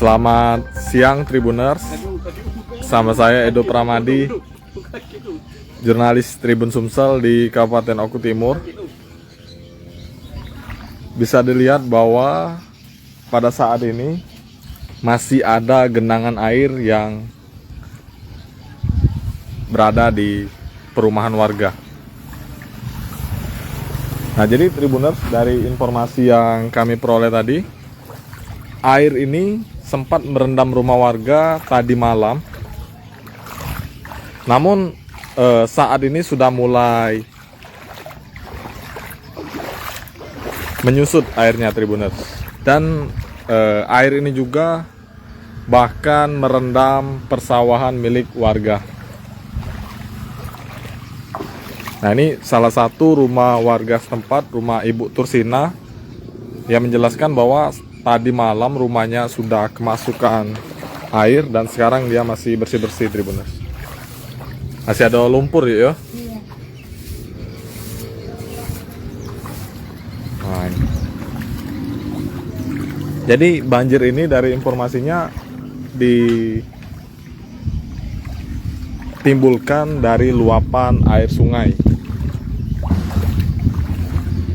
Selamat siang Tribuners, sama saya Edo Pramadi, jurnalis Tribun Sumsel di Kabupaten Oku Timur. Bisa dilihat bahwa pada saat ini masih ada genangan air yang berada di perumahan warga. Nah, jadi Tribuners, dari informasi yang kami peroleh tadi, air ini sempat merendam rumah warga tadi malam. Namun saat ini sudah mulai menyusut airnya Tribuners. Dan air ini juga bahkan merendam persawahan milik warga. Nah, ini salah satu rumah warga setempat, rumah Ibu Tursina, yang menjelaskan bahwa tadi malam rumahnya sudah kemasukan air dan sekarang dia masih bersih-bersih Tribuners. Masih ada lumpur ya? Iya. Nah, ini. Jadi banjir ini dari informasinya ditimbulkan dari luapan air sungai.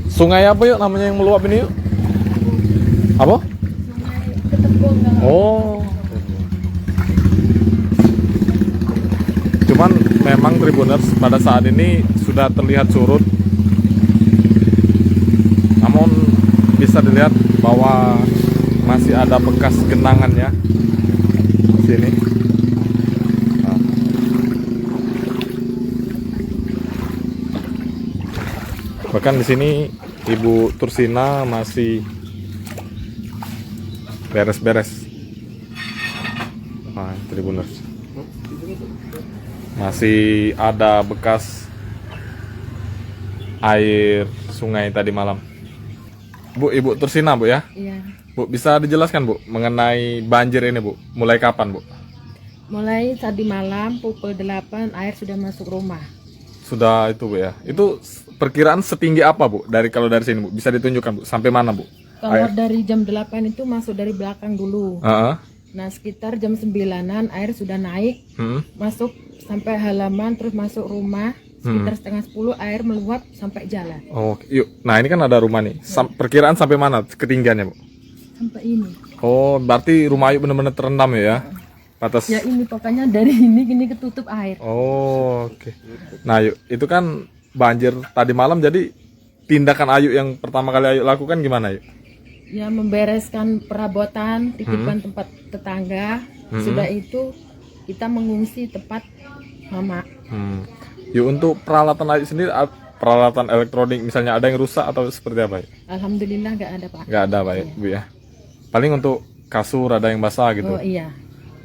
Sungai apa yuk namanya yang meluap ini yuk? Apa? Sungai Ketepung. Oh. Cuman memang Tribuners pada saat ini sudah terlihat surut. Namun bisa dilihat bahwa masih ada bekas genangannya di sini. Nah. Bahkan di sini Ibu Tursina masih beres-beres. Nah, Tribuners, masih ada bekas air sungai tadi malam. Bu, Ibu Tursina, Bu ya? Iya. Bu, bisa dijelaskan Bu mengenai banjir ini, Bu? Mulai kapan, Bu? Mulai tadi malam pukul 8 air sudah masuk rumah. Sudah itu, Bu ya. Itu perkiraan setinggi apa, Bu? Kalau dari sini, Bu, bisa ditunjukkan, Bu, sampai mana, Bu? Kalau dari jam 8 itu masuk dari belakang dulu. Heeh. Nah, sekitar jam 9-an air sudah naik, masuk sampai halaman, terus masuk rumah. Sekitar setengah 10 air meluap sampai jalan. Oh, yuk. Nah, ini kan ada rumah nih. Perkiraan sampai mana ketinggiannya, Bu? Sampai ini. Oh, berarti rumah Ayu benar-benar terendam ya? Batas. Ya ini pokoknya dari ini gini ketutup air. Oh, oke. Nah, Ayu, itu kan banjir tadi malam, jadi tindakan Ayu yang pertama kali Ayu lakukan gimana, Ayu? Ya membereskan perabotan, titipan tempat tetangga. Sudah itu kita mengungsi tempat mama. Yuk, untuk peralatan Ayu sendiri, peralatan elektronik misalnya ada yang rusak atau seperti apa, Ayu? Alhamdulillah nggak ada, Pak. Nggak ada, Pak, ya, Bu ya. Paling untuk kasur ada yang basah gitu. Oh iya.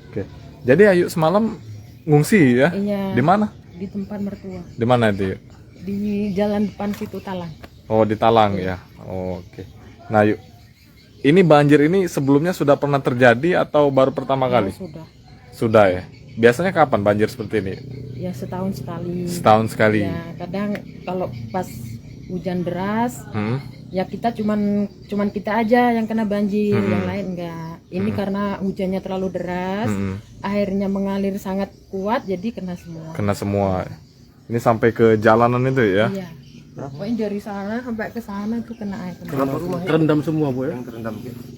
Oke. Jadi Ayu semalam ngungsi ya? Iya. Di mana? Di tempat mertua. Di mana itu, Ayu? Di jalan depan situ Talang. Oh, di Talang ya. Oh, oke. Nah, Ayu, ini banjir ini sebelumnya sudah pernah terjadi atau baru pertama kali? Sudah. Sudah ya. Biasanya kapan banjir seperti ini? Ya setahun sekali. Setahun sekali. Ya kadang kalau pas hujan deras, ya kita cuman kita aja yang kena banjir, yang lain enggak. Ini karena hujannya terlalu deras, airnya mengalir sangat kuat, jadi kena semua. Kena semua. Ini sampai ke jalanan itu ya? Iya. Pokoknya dari sana sampai ke sana itu kena air. Terendam semua, Bu ya?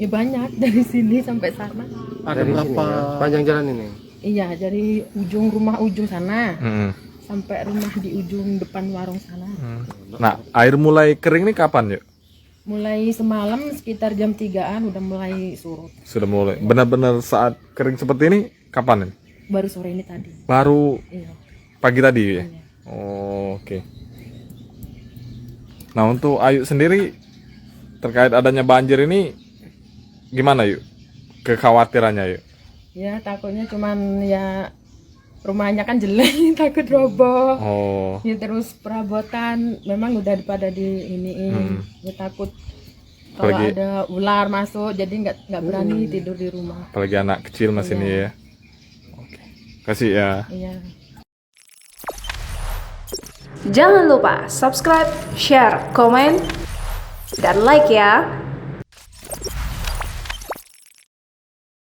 Ya banyak dari sini sampai sana. Ada berapa panjang jalan ini? Iya, dari ujung rumah ujung sana Hmm. sampai rumah di ujung depan warung sana. Nah, air mulai kering nih kapan, yuk? Mulai semalam sekitar jam 3-an udah mulai surut. Sudah mulai. Benar-benar saat kering seperti ini kapan nih? Baru sore ini tadi. Baru Iya. pagi tadi ya? Iya. Oh, oke. Nah, untuk Ayu sendiri terkait adanya banjir ini gimana, yuk? Kekhawatirannya, yuk? Ya takutnya cuman ya rumahnya kan jelek, takut roboh. Oh. Ya terus perabotan memang udah pada di iniin. Ya takut kalau Apalagi- ada ular masuk, jadi nggak berani tidur di rumah. Apalagi anak kecil masih Iya. ini ya. Kasih ya. Iya. Jangan lupa subscribe, share, komen, dan like ya.